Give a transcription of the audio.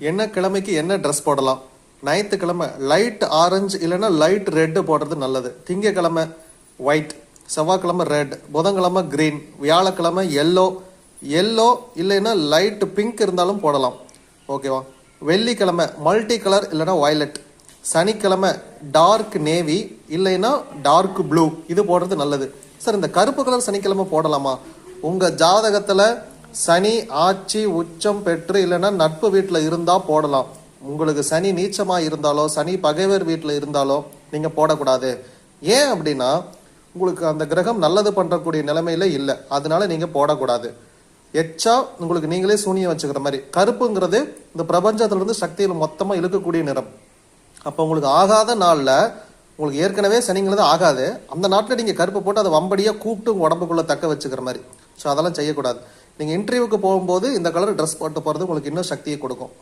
என்ன கிழமைக்கு என்ன ட்ரெஸ் போடலாம்? ஞாயிற்றுக்கிழமை லைட் ஆரஞ்சு இல்லைன்னா லைட் ரெட்டு போடுறது நல்லது. திங்கக்கிழமை ஒயிட், செவ்வாய்க்கிழமை ரெட், புதன்கிழமை கிரீன், வியாழக்கிழமை எல்லோ இல்லைன்னா லைட் பிங்க் இருந்தாலும் போடலாம். ஓகேவா? வெள்ளிக்கிழமை மல்டி கலர் இல்லைன்னா வயலட், சனிக்கிழமை டார்க் நேவி இல்லைன்னா டார்க் ப்ளூ, இது போடுறது நல்லது. சார், இந்த கருப்பு கலர் சனிக்கிழமை போடலாமா? உங்கள் ஜாதகத்தில் சனி ஆட்சி உச்சம் பெற்று இல்லைன்னா நட்பு வீட்டில் இருந்தால் போடலாம். உங்களுக்கு சனி நீச்சமாக இருந்தாலோ சனி பகைவர் வீட்டில் இருந்தாலோ நீங்கள் போடக்கூடாது. ஏன் அப்படின்னா உங்களுக்கு அந்த கிரகம் நல்லது பண்ணுறக்கூடிய நிலைமையில இல்லை, அதனால நீங்கள் போடக்கூடாது. எச்சா உங்களுக்கு நீங்களே சூனியம் வச்சுக்கிற மாதிரி. கருப்புங்கிறது இந்த பிரபஞ்சத்திலிருந்து சக்தியில் மொத்தமாக இழுக்கக்கூடிய நிறம். அப்போ உங்களுக்கு ஆகாத நாளில், உங்களுக்கு ஏற்கனவே சனிங்கிறது ஆகாது, அந்த நாட்டில் நீங்கள் கருப்பு போட்டு அதை வம்படியாக கூப்பிட்டு உங்கள் உடம்புக்குள்ளே தக்க வச்சுக்கிற மாதிரி. ஸோ அதெல்லாம் செய்யக்கூடாது. நீங்கள் இன்டர்வியூக்கு போகும்போது இந்த கலர் ட்ரெஸ் போட்டு போகிறது உங்களுக்கு இன்னும் சக்தியை கொடுக்கும்.